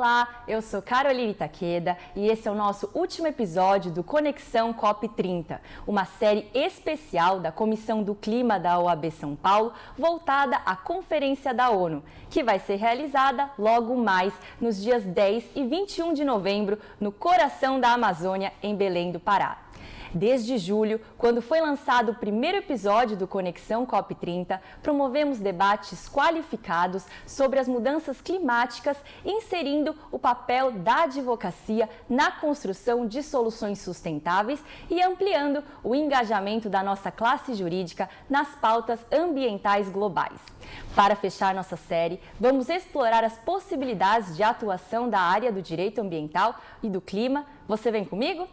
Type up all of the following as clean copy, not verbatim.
Olá, eu sou Caroline Takeda e esse é o nosso último episódio do Conexão COP30, uma série especial da Comissão do Clima da OAB São Paulo, voltada à Conferência da ONU, que vai ser realizada logo mais nos dias 10 e 21 de novembro, no coração da Amazônia, em Belém do Pará. Desde julho, quando foi lançado o primeiro episódio do Conexão COP30, promovemos debates qualificados sobre as mudanças climáticas, inserindo o papel da advocacia na construção de soluções sustentáveis e ampliando o engajamento da nossa classe jurídica nas pautas ambientais globais. Para fechar nossa série, vamos explorar as possibilidades de atuação da área do direito ambiental e do clima. Você vem comigo?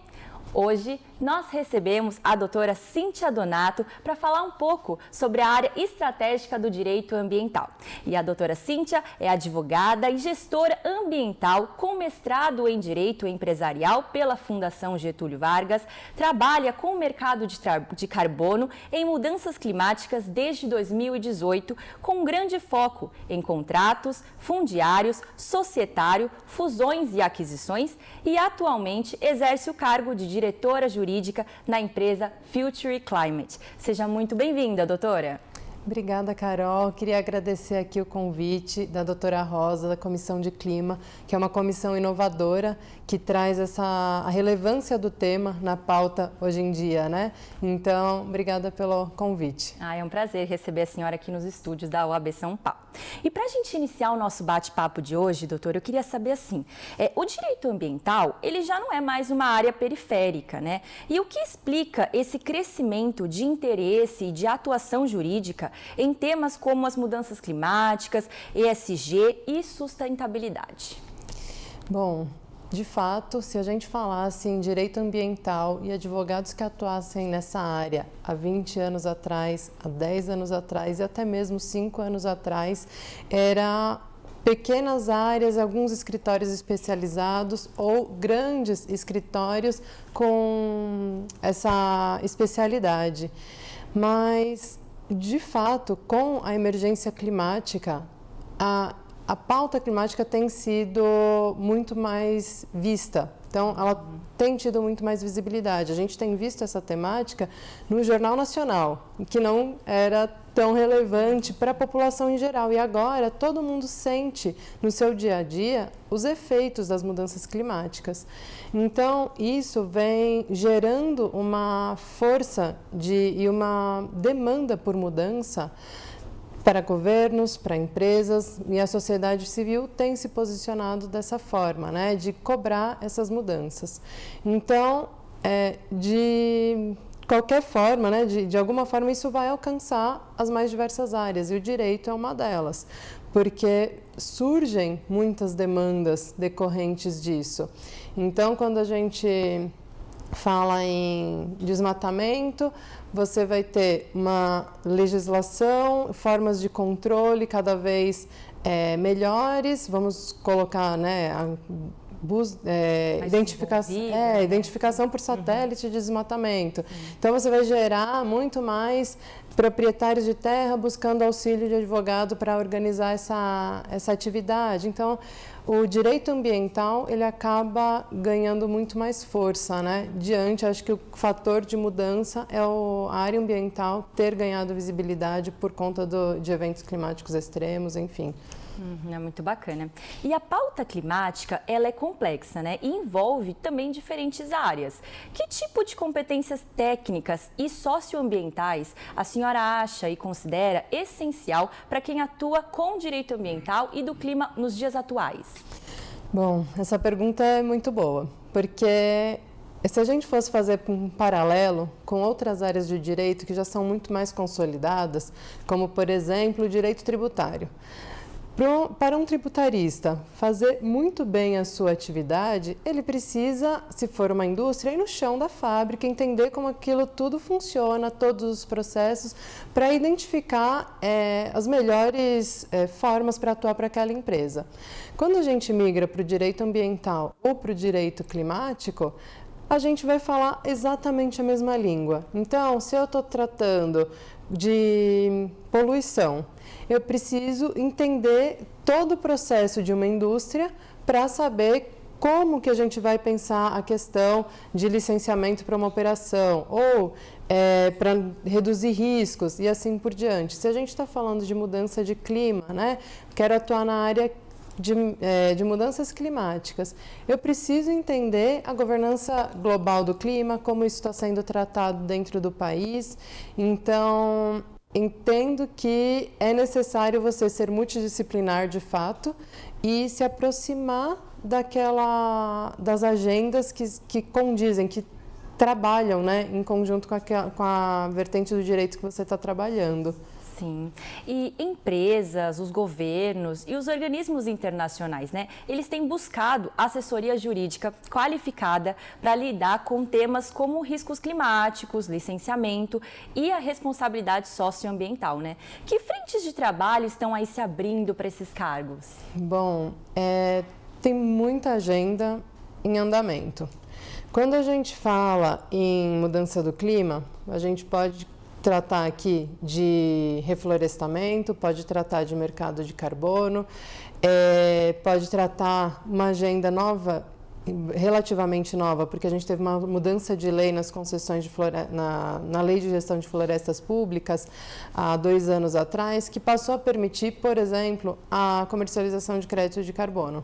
Hoje, nós recebemos a doutora Cíntia Donato para falar um pouco sobre a área estratégica do direito ambiental. E a doutora Cíntia é advogada e gestora ambiental com mestrado em Direito Empresarial pela Fundação Getúlio Vargas, trabalha com o mercado de carbono em mudanças climáticas desde 2018, com um grande foco em contratos, fundiários, societário, fusões e aquisições, e atualmente exerce o cargo de diretora jurídica na empresa Future Climate. Seja muito bem-vinda, doutora. Obrigada, Carol. Queria agradecer aqui o convite da doutora Rosa, da Comissão de Clima, que é uma comissão inovadora que traz a relevância do tema na pauta hoje em dia, né? Então, obrigada pelo convite. É um prazer receber a senhora aqui nos estúdios da OAB São Paulo. E para a gente iniciar o nosso bate-papo de hoje, doutora, eu queria saber assim, o direito ambiental, ele já não é mais uma área periférica, né? E o que explica esse crescimento de interesse e de atuação jurídica em temas como as mudanças climáticas, ESG e sustentabilidade? Bom, de fato, se a gente falasse em direito ambiental e advogados que atuassem nessa área há 20 anos atrás, há 10 anos atrás e até mesmo 5 anos atrás, era pequenas áreas, alguns escritórios especializados ou grandes escritórios com essa especialidade. Mas, de fato, com a emergência climática, a pauta climática tem sido muito mais vista. Então, ela tem tido muito mais visibilidade. A gente tem visto essa temática no Jornal Nacional, que não era tão relevante para a população em geral. E agora, todo mundo sente no seu dia a dia os efeitos das mudanças climáticas. Então, isso vem gerando uma força e uma demanda por mudança para governos, para empresas, e a sociedade civil tem se posicionado dessa forma, né, de cobrar essas mudanças. Então, de qualquer forma, né, de alguma forma, isso vai alcançar as mais diversas áreas, e o direito é uma delas, porque surgem muitas demandas decorrentes disso. Então, quando a gente fala em desmatamento, você vai ter uma legislação, formas de controle cada vez melhores, vamos colocar, né, identificação por satélite de desmatamento. Então, você vai gerar muito mais proprietários de terra buscando auxílio de advogado para organizar essa atividade. Então, o direito ambiental, ele acaba ganhando muito mais força, né? Acho que o fator de mudança é a área ambiental ter ganhado visibilidade por conta de eventos climáticos extremos, enfim. É muito bacana. E a pauta climática, ela é complexa, né? E envolve também diferentes áreas. Que tipo de competências técnicas e socioambientais a senhora acha e considera essencial para quem atua com direito ambiental e do clima nos dias atuais? Bom, essa pergunta é muito boa, porque se a gente fosse fazer um paralelo com outras áreas de direito que já são muito mais consolidadas, como, por exemplo, o direito tributário. Para um tributarista fazer muito bem a sua atividade, ele precisa, se for uma indústria, ir no chão da fábrica, entender como aquilo tudo funciona, todos os processos, para identificar as melhores formas para atuar para aquela empresa. Quando a gente migra para o direito ambiental ou para o direito climático, a gente vai falar exatamente a mesma língua. Então, se eu estou tratando de poluição, eu preciso entender todo o processo de uma indústria para saber como que a gente vai pensar a questão de licenciamento para uma operação ou para reduzir riscos e assim por diante. Se a gente está falando de mudança de clima, né, quero atuar na área de mudanças climáticas, eu preciso entender a governança global do clima, como isso está sendo tratado dentro do país. Então, entendo que é necessário você ser multidisciplinar de fato e se aproximar das agendas que condizem, que trabalham, né, em conjunto com a vertente do direito que você está trabalhando. Sim. E empresas, os governos e os organismos internacionais, né? Eles têm buscado assessoria jurídica qualificada para lidar com temas como riscos climáticos, licenciamento e a responsabilidade socioambiental, né? Que frentes de trabalho estão aí se abrindo para esses cargos? Bom, tem muita agenda em andamento. Quando a gente fala em mudança do clima, a gente pode tratar aqui de reflorestamento, pode tratar de mercado de carbono, pode tratar uma agenda nova, relativamente nova, porque a gente teve uma mudança de lei nas concessões na Lei de Gestão de Florestas Públicas há 2 anos atrás, que passou a permitir, por exemplo, a comercialização de crédito de carbono.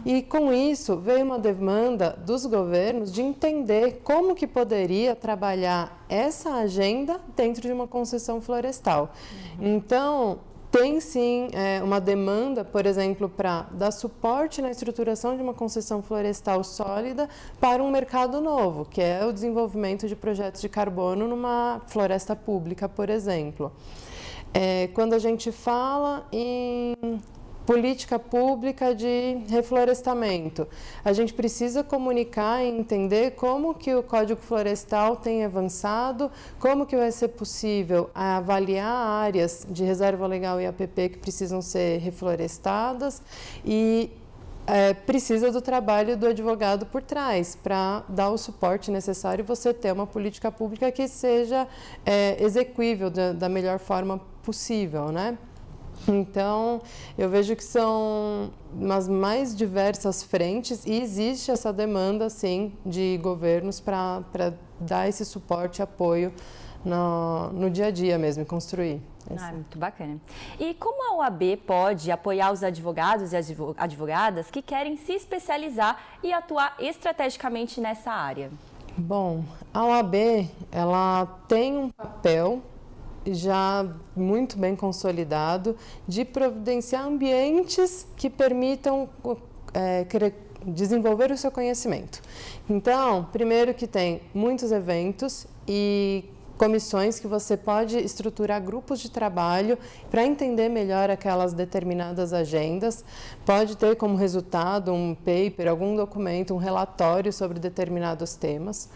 E com isso veio uma demanda dos governos de entender como que poderia trabalhar essa agenda dentro de uma concessão florestal. Então, tem sim uma demanda, por exemplo, para dar suporte na estruturação de uma concessão florestal sólida para um mercado novo, que é o desenvolvimento de projetos de carbono numa floresta pública, por exemplo. Quando a gente fala em política pública de reflorestamento, a gente precisa comunicar e entender como que o Código Florestal tem avançado, como que vai ser possível avaliar áreas de reserva legal e APP que precisam ser reflorestadas e precisa do trabalho do advogado por trás para dar o suporte necessário e você ter uma política pública que seja execuível da melhor forma possível, né? Então, eu vejo que são umas mais diversas frentes e existe essa demanda, sim, de governos para dar esse suporte e apoio no dia a dia mesmo, e construir. Muito bacana. E como a OAB pode apoiar os advogados e advogadas que querem se especializar e atuar estrategicamente nessa área? Bom, a OAB, ela tem um papel já muito bem consolidado de providenciar ambientes que permitam desenvolver o seu conhecimento. Então, primeiro que tem muitos eventos e comissões que você pode estruturar grupos de trabalho para entender melhor aquelas determinadas agendas. Pode ter como resultado um paper, algum documento, um relatório sobre determinados temas.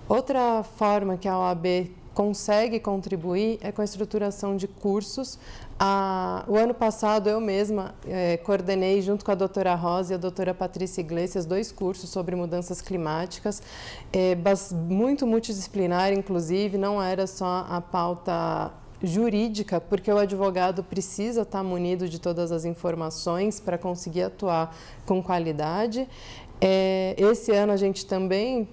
Outra forma que a OAB consegue contribuir com a estruturação de cursos. O ano passado eu mesma coordenei junto com a doutora Rosa e a doutora Patrícia Iglesias 2 cursos sobre mudanças climáticas, muito multidisciplinar, inclusive, não era só a pauta jurídica, porque o advogado precisa estar munido de todas as informações para conseguir atuar com qualidade. Esse ano a gente também,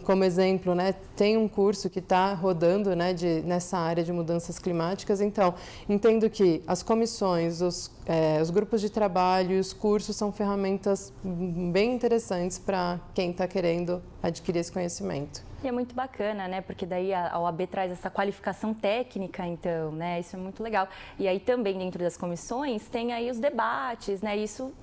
como exemplo, né, tem um curso que está rodando, né, nessa área de mudanças climáticas. Então, entendo que as comissões, os grupos de trabalho e os cursos são ferramentas bem interessantes para quem está querendo adquirir esse conhecimento. E é muito bacana, né? Porque daí a OAB traz essa qualificação técnica, então, né? Isso é muito legal. E aí também dentro das comissões tem aí os debates, né? Isso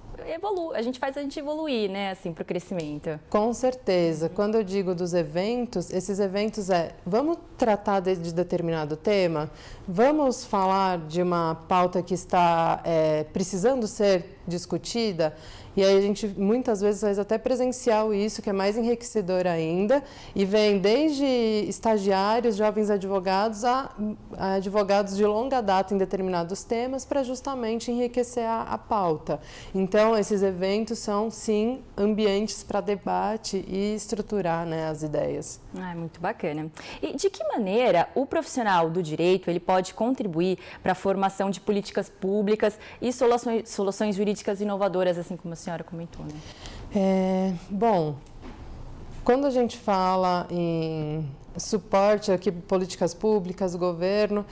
a gente faz a gente evoluir, né, assim, para o crescimento. Com certeza. Quando eu digo dos eventos, esses eventos vamos tratar de determinado tema, vamos falar de uma pauta que está precisando ser discutida, e aí a gente muitas vezes faz até presencial isso, que é mais enriquecedor ainda, e vem desde estagiários, jovens advogados, a advogados de longa data em determinados temas, para justamente enriquecer a pauta. Então, esses eventos são, sim, ambientes para debate e estruturar, né, as ideias. Muito bacana. E de que maneira o profissional do direito ele pode contribuir para a formação de políticas públicas e soluções jurídicas políticas inovadoras, assim como a senhora comentou, né? Bom, quando a gente fala em suporte aqui, políticas públicas, governo,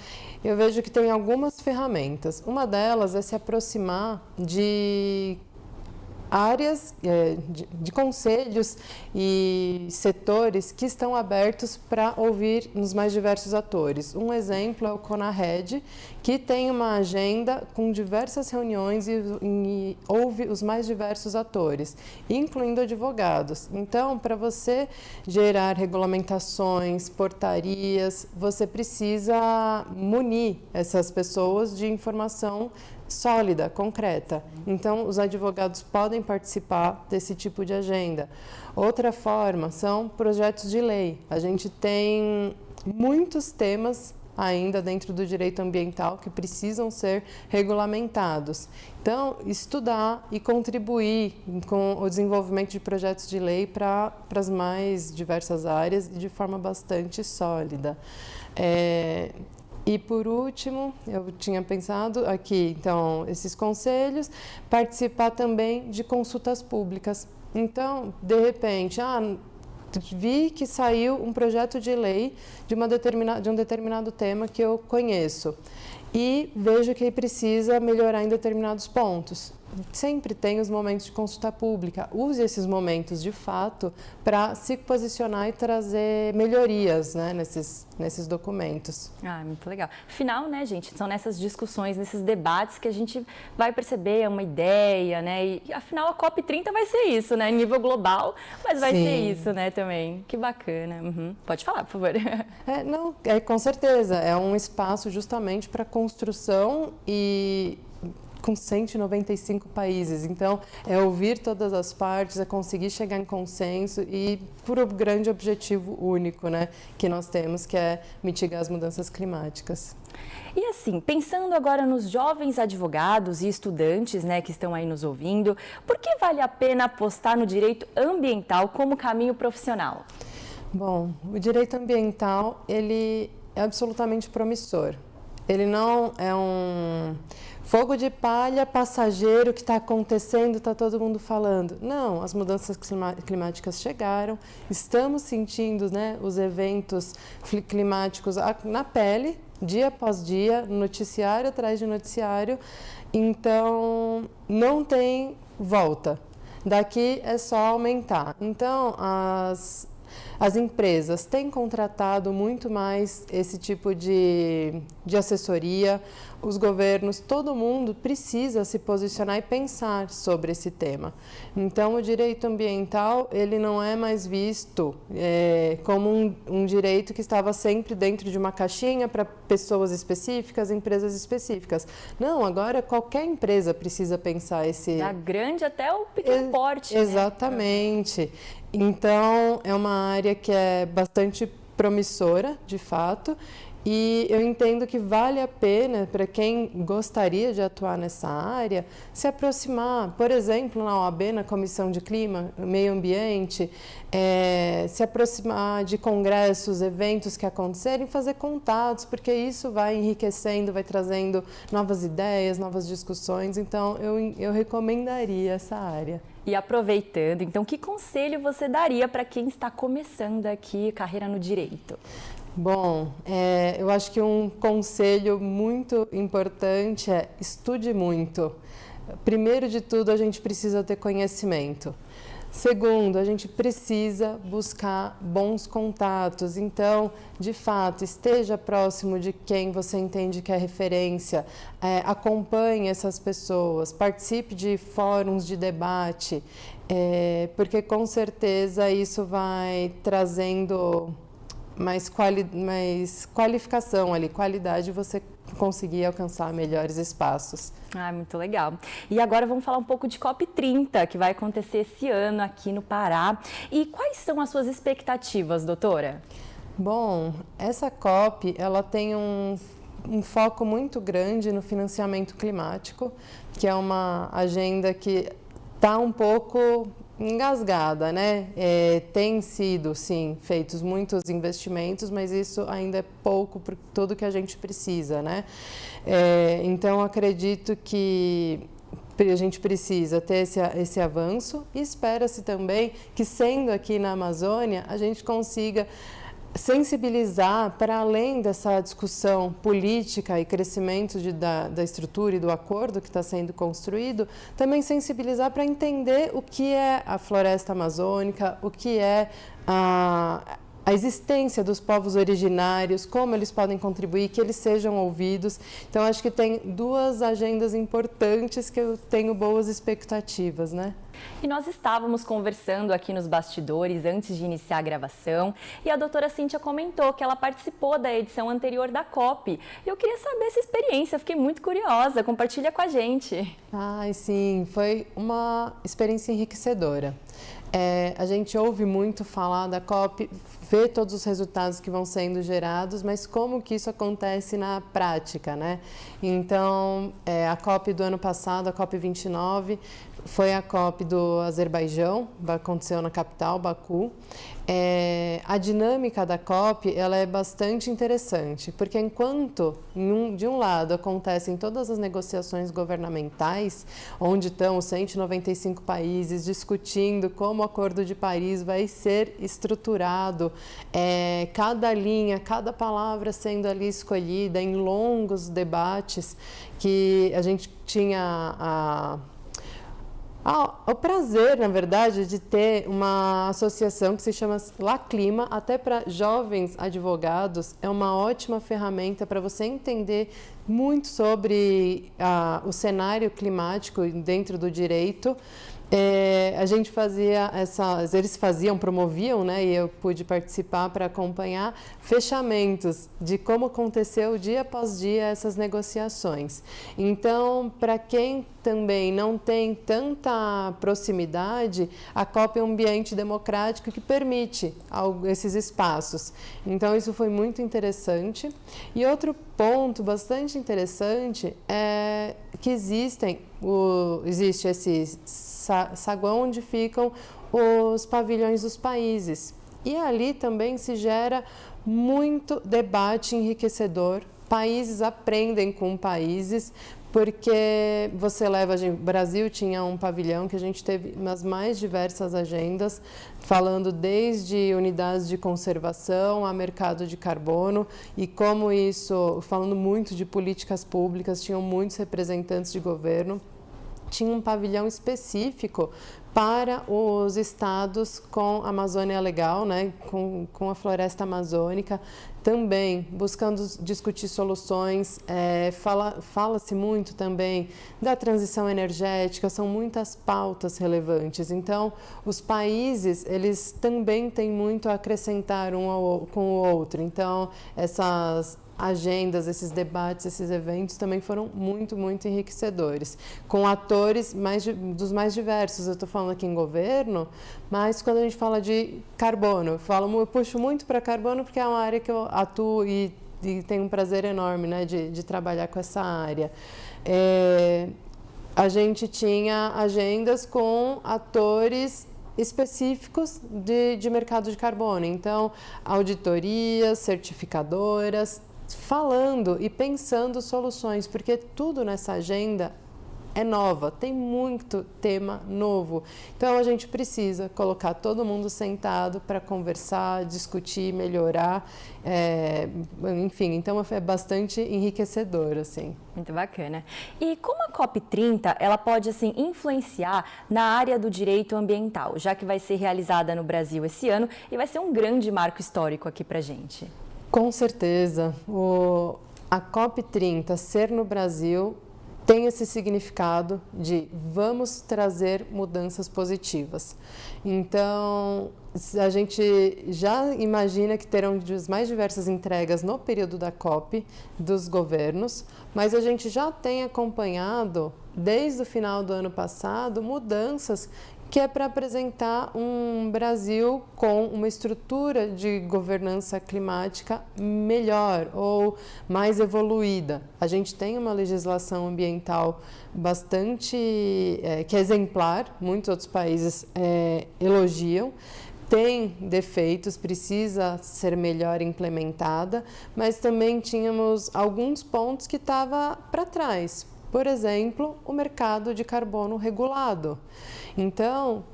eu vejo que tem algumas ferramentas. Uma delas é se aproximar de áreas, de conselhos e setores que estão abertos para ouvir os mais diversos atores. Um exemplo é o CONARED, que tem uma agenda com diversas reuniões e ouve os mais diversos atores, incluindo advogados. Então, para você gerar regulamentações, portarias, você precisa munir essas pessoas de informação sólida, concreta. Então, os advogados podem participar desse tipo de agenda. Outra forma são projetos de lei. A gente tem muitos temas ainda dentro do direito ambiental que precisam ser regulamentados. Então, estudar e contribuir com o desenvolvimento de projetos de lei para as mais diversas áreas e de forma bastante sólida. E por último, eu tinha pensado aqui, então, esses conselhos, participar também de consultas públicas. Então, de repente, vi que saiu um projeto de lei de um determinado tema que eu conheço e vejo que precisa melhorar em determinados pontos. Sempre tem os momentos de consulta pública. Use esses momentos, de fato, para se posicionar e trazer melhorias, né, nesses documentos. Muito legal. Afinal, né, gente, são nessas discussões, nesses debates que a gente vai perceber uma ideia, né? E afinal, a COP30 vai ser isso, né? Nível global, mas vai ser isso, né, também. Que bacana. Pode falar, por favor. Com certeza. É um espaço justamente para construção e com 195 países. Então, é ouvir todas as partes, é conseguir chegar em consenso e por um grande objetivo único, né, que nós temos, que é mitigar as mudanças climáticas. E assim, pensando agora nos jovens advogados e estudantes, né, que estão aí nos ouvindo, por que vale a pena apostar no direito ambiental como caminho profissional? Bom, o direito ambiental, ele é absolutamente promissor. Ele não é um fogo de palha passageiro que está acontecendo, está todo mundo falando. Não, as mudanças climáticas chegaram, estamos sentindo, né, os eventos climáticos na pele, dia após dia, noticiário atrás de noticiário. Então, não tem volta. Daqui é só aumentar. Então, as empresas têm contratado muito mais esse tipo de assessoria, os governos, todo mundo precisa se posicionar e pensar sobre esse tema. Então, o direito ambiental, ele não é mais visto como um direito que estava sempre dentro de uma caixinha para pessoas específicas, empresas específicas. Não, agora qualquer empresa precisa pensar esse... Da grande até o pequeno porte. Exatamente. Né? Então, é uma área que é bastante promissora, de fato, e eu entendo que vale a pena para quem gostaria de atuar nessa área se aproximar, por exemplo, na OAB, na Comissão de Clima, Meio Ambiente, se aproximar de congressos, eventos que acontecerem, fazer contatos, porque isso vai enriquecendo, vai trazendo novas ideias, novas discussões. Então, eu recomendaria essa área. E aproveitando, então, que conselho você daria para quem está começando aqui carreira no direito? Bom, eu acho que um conselho muito importante é estude muito. Primeiro de tudo, a gente precisa ter conhecimento. Segundo, a gente precisa buscar bons contatos. Então, de fato, esteja próximo de quem você entende que é referência, acompanhe essas pessoas, participe de fóruns de debate, porque com certeza isso vai trazendo mais qualificação ali, qualidade, você conseguir alcançar melhores espaços. Muito legal. E agora vamos falar um pouco de COP30, que vai acontecer esse ano aqui no Pará. E quais são as suas expectativas, doutora? Bom, essa COP, ela tem um foco muito grande no financiamento climático, que é uma agenda que está um pouco engasgada, né? Tem sido, sim, feitos muitos investimentos, mas isso ainda é pouco para tudo que a gente precisa, né? Então, acredito que a gente precisa ter esse avanço e espera-se também que, sendo aqui na Amazônia, a gente consiga sensibilizar para além dessa discussão política e crescimento da estrutura e do acordo que está sendo construído, também sensibilizar para entender o que é a floresta amazônica, o que é a existência dos povos originários, como eles podem contribuir, que eles sejam ouvidos. Então, acho que tem duas agendas importantes que eu tenho boas expectativas, né? E nós estávamos conversando aqui nos bastidores antes de iniciar a gravação e a doutora Cíntia comentou que ela participou da edição anterior da COP. E eu queria saber essa experiência, fiquei muito curiosa, compartilha com a gente. Ai, sim, foi uma experiência enriquecedora. A gente ouve muito falar da COP, vê todos os resultados que vão sendo gerados, mas como que isso acontece na prática, né? Então, a COP do ano passado, a COP 29, foi a COP do Azerbaijão, aconteceu na capital, Baku. A dinâmica da COP ela é bastante interessante, porque enquanto de um lado acontecem todas as negociações governamentais, onde estão os 195 países discutindo como o Acordo de Paris vai ser estruturado, cada linha, cada palavra sendo ali escolhida em longos debates, que a gente tinha o prazer, na verdade, de ter uma associação que se chama La Clima, até para jovens advogados, é uma ótima ferramenta para você entender muito sobre o cenário climático dentro do direito. A gente fazia eles promoviam, né, e eu pude participar para acompanhar fechamentos de como aconteceu dia após dia essas negociações. Então, para quem também não tem tanta proximidade, a COP é um ambiente democrático que permite esses espaços. Então, isso foi muito interessante. E outro ponto bastante interessante é que existe esse saguão onde ficam os pavilhões dos países. E ali também se gera muito debate enriquecedor. Países aprendem com países, porque o Brasil tinha um pavilhão que a gente teve nas mais diversas agendas, falando desde unidades de conservação a mercado de carbono e como isso, falando muito de políticas públicas, tinham muitos representantes de governo. Tinha um pavilhão específico para os estados com a Amazônia Legal, né, com a floresta amazônica, também buscando discutir soluções. Fala-se muito também da transição energética, são muitas pautas relevantes. Então, os países, eles também têm muito a acrescentar com o outro. Então, essas agendas, esses debates, esses eventos também foram muito, muito enriquecedores, com atores dos mais diversos. Eu estou falando aqui em governo, mas quando a gente fala de carbono, eu puxo muito para carbono porque é uma área que eu atuo e tenho um prazer enorme, né, de trabalhar com essa área. A gente tinha agendas com atores específicos de mercado de carbono, então auditorias, certificadoras, falando e pensando soluções, porque tudo nessa agenda é nova, tem muito tema novo. Então, a gente precisa colocar todo mundo sentado para conversar, discutir, melhorar, enfim, então é bastante enriquecedor, assim. Muito bacana. E como a COP30, ela pode, assim, influenciar na área do direito ambiental, já que vai ser realizada no Brasil esse ano e vai ser um grande marco histórico aqui para a gente? Com certeza. A COP30 ser no Brasil tem esse significado de vamos trazer mudanças positivas. Então, a gente já imagina que terão as mais diversas entregas no período da COP dos governos, mas a gente já tem acompanhado, desde o final do ano passado, mudanças que é para apresentar um Brasil com uma estrutura de governança climática melhor ou mais evoluída. A gente tem uma legislação ambiental bastante que é exemplar, muitos outros países elogiam. Tem defeitos, precisa ser melhor implementada, mas também tínhamos alguns pontos que estavam para trás. Por exemplo, o mercado de carbono regulado. Então,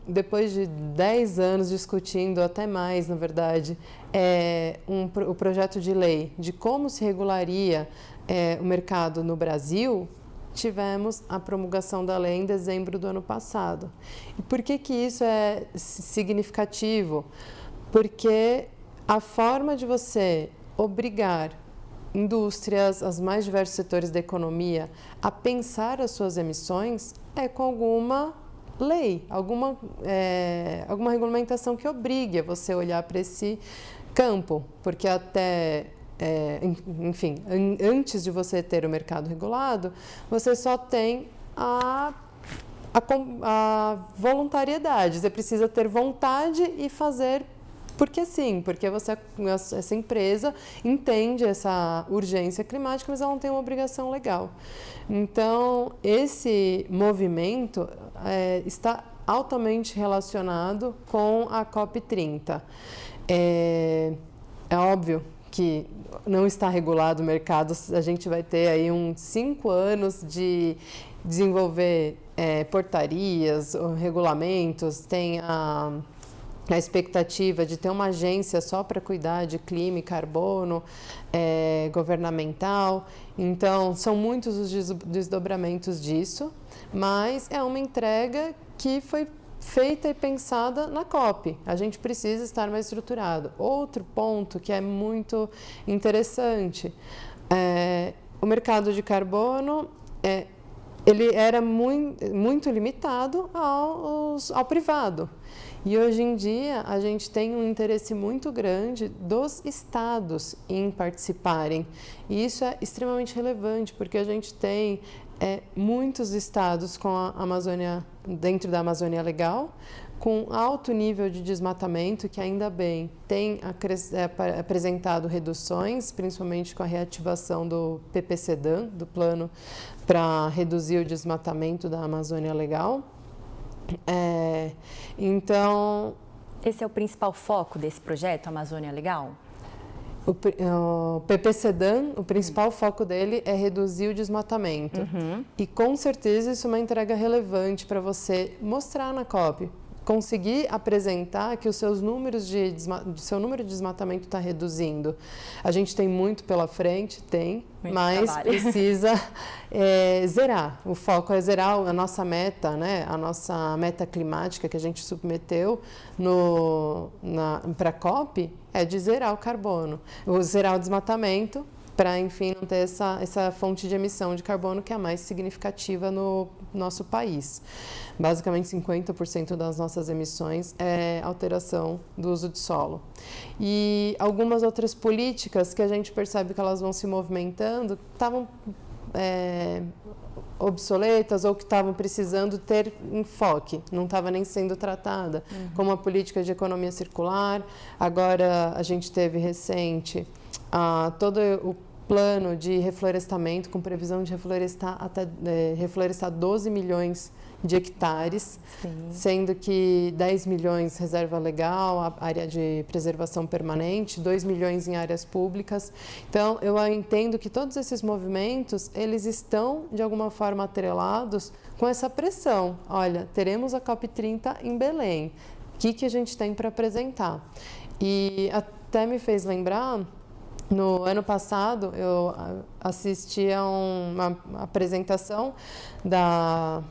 depois de 10 anos discutindo, até mais, na verdade, o projeto de lei de como se regularia o mercado no Brasil, tivemos a promulgação da lei em dezembro do ano passado. E por que isso é significativo? Porque a forma de você obrigar indústrias, os mais diversos setores da economia, a pensar as suas emissões é com alguma lei, alguma regulamentação que obrigue a você olhar para esse campo, porque enfim, antes de você ter o mercado regulado, você só tem a voluntariedade, você precisa ter vontade e fazer porque sim, porque essa empresa entende essa urgência climática, mas ela não tem uma obrigação legal. Então, esse movimento está altamente relacionado com a COP30. É óbvio que não está regulado o mercado, a gente vai ter aí uns 5 anos de desenvolver portarias, regulamentos, tem a expectativa de ter uma agência só para cuidar de clima e carbono governamental. Então, são muitos os desdobramentos disso, mas é uma entrega que foi feita e pensada na COP. A gente precisa estar mais estruturado. Outro ponto que é muito interessante, o mercado de carbono ele era muito limitado ao privado. E hoje em dia a gente tem um interesse muito grande dos estados em participarem. E isso é extremamente relevante, porque a gente tem muitos estados com a Amazônia, dentro da Amazônia Legal, com alto nível de desmatamento, que ainda bem tem apresentado reduções, principalmente com a reativação do PPCDAN, do plano para reduzir o desmatamento da Amazônia Legal. Então... Esse é o principal foco desse projeto, Amazônia Legal? O PPCDAN, o principal foco dele é reduzir o desmatamento. E com certeza isso é uma entrega relevante para você mostrar na COP. Conseguir apresentar que o seu número de desmatamento está reduzindo. A gente tem muito pela frente, mas precisa zerar. O foco é zerar a nossa meta, né? A nossa meta climática que a gente submeteu para a COP é de zerar o carbono, zerar o desmatamento, para, enfim, não ter essa fonte de emissão de carbono que é a mais significativa no nosso país. Basicamente, 50% das nossas emissões é alteração do uso de solo. E algumas outras políticas que a gente percebe que elas vão se movimentando estavam obsoletas ou que estavam precisando ter enfoque, não estava nem sendo tratada, como a política de economia circular. Agora a gente teve recente todo o plano de reflorestamento, com previsão de reflorestar 12 milhões de hectares, sendo que 10 milhões reserva legal, área de preservação permanente, 2 milhões em áreas públicas. Então, eu entendo que todos esses movimentos, eles estão, de alguma forma, atrelados com essa pressão. Olha, teremos a COP30 em Belém. O que a gente tem para apresentar? E até me fez lembrar... No ano passado, eu assisti a uma apresentação da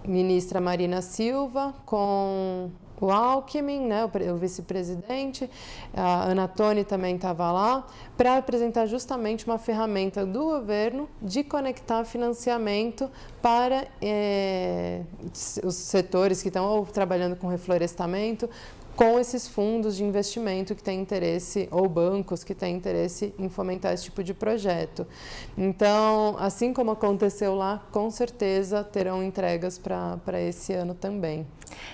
ministra Marina Silva com o Alckmin, né, o vice-presidente, a Ana Toni também estava lá, para apresentar justamente uma ferramenta do governo de conectar financiamento para os setores que estão trabalhando com reflorestamento, com esses fundos de investimento que têm interesse, ou bancos que têm interesse em fomentar esse tipo de projeto. Então, assim como aconteceu lá, com certeza terão entregas para esse ano também.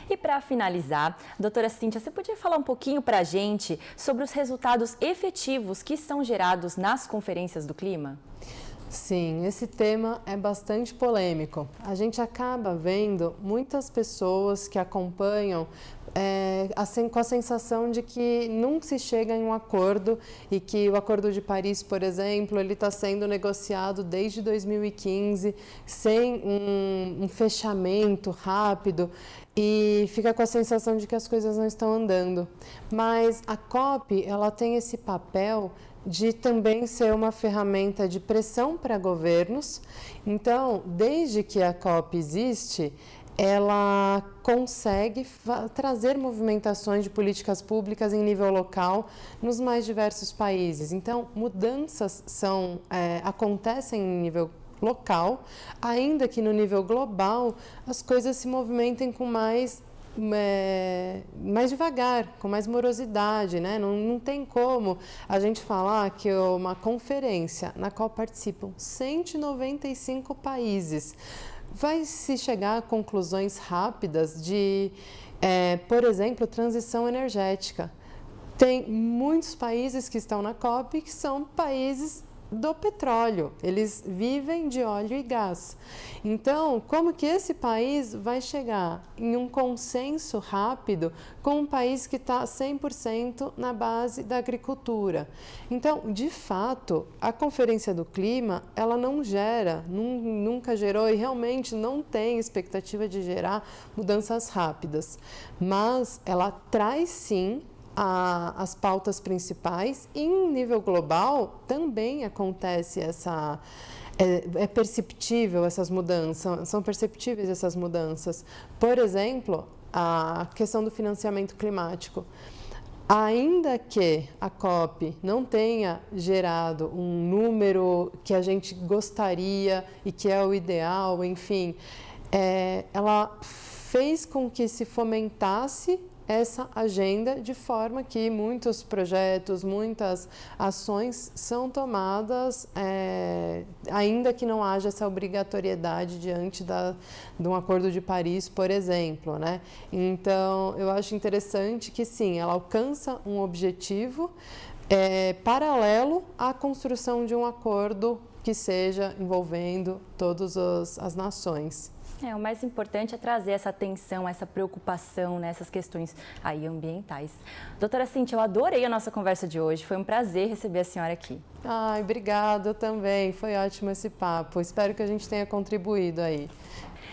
E para finalizar, doutora Cíntia, você podia falar um pouquinho para a gente sobre os resultados efetivos que são gerados nas conferências do clima? Sim, esse tema é bastante polêmico. A gente acaba vendo muitas pessoas que acompanham com a sensação de que nunca se chega em um acordo e que o Acordo de Paris, por exemplo, ele está sendo negociado desde 2015 sem um fechamento rápido e fica com a sensação de que as coisas não estão andando. Mas a COP, ela tem esse papel de também ser uma ferramenta de pressão para governos. Então, desde que a COP existe, ela consegue trazer movimentações de políticas públicas em nível local nos mais diversos países. Então, mudanças acontecem em nível local, ainda que no nível global as coisas se movimentem com mais devagar, com mais morosidade, né? Não tem como a gente falar que uma conferência na qual participam 195 países vai se chegar a conclusões rápidas de, por exemplo, transição energética. Tem muitos países que estão na COP que são países do petróleo, eles vivem de óleo e gás. Então, como que esse país vai chegar em um consenso rápido com um país que está 100% na base da agricultura? Então, de fato, a Conferência do Clima, ela não gera, nunca gerou e realmente não tem expectativa de gerar mudanças rápidas, mas ela traz sim as pautas principais e em nível global também acontece é perceptível essas mudanças, são perceptíveis essas mudanças. Por exemplo, a questão do financiamento climático. Ainda que a COP não tenha gerado um número que a gente gostaria e que é o ideal, enfim, ela fez com que se fomentasse essa agenda de forma que muitos projetos, muitas ações são tomadas, ainda que não haja essa obrigatoriedade diante de um Acordo de Paris, por exemplo, né? Então, eu acho interessante que sim, ela alcança um objetivo paralelo à construção de um acordo que seja envolvendo todas as nações. O mais importante é trazer essa atenção, essa preocupação nessas questões aí ambientais. Doutora Cíntia, eu adorei a nossa conversa de hoje, foi um prazer receber a senhora aqui. Ai, obrigada também, foi ótimo esse papo, espero que a gente tenha contribuído aí.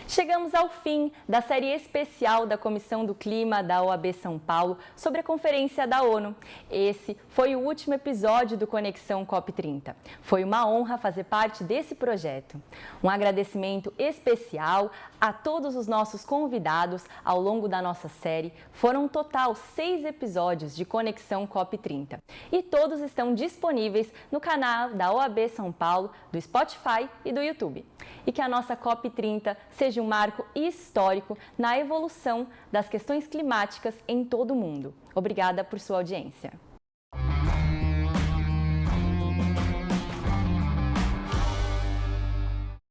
Chegamos ao fim da série especial da Comissão do Clima da OAB São Paulo sobre a Conferência da ONU. Esse foi o último episódio do Conexão COP30. Foi uma honra fazer parte desse projeto. Um agradecimento especial a todos os nossos convidados ao longo da nossa série. Foram um total 6 episódios de Conexão COP30 e todos estão disponíveis no canal da OAB São Paulo, do Spotify e do YouTube. E que a nossa COP30 seja um marco histórico na evolução das questões climáticas em todo o mundo. Obrigada por sua audiência.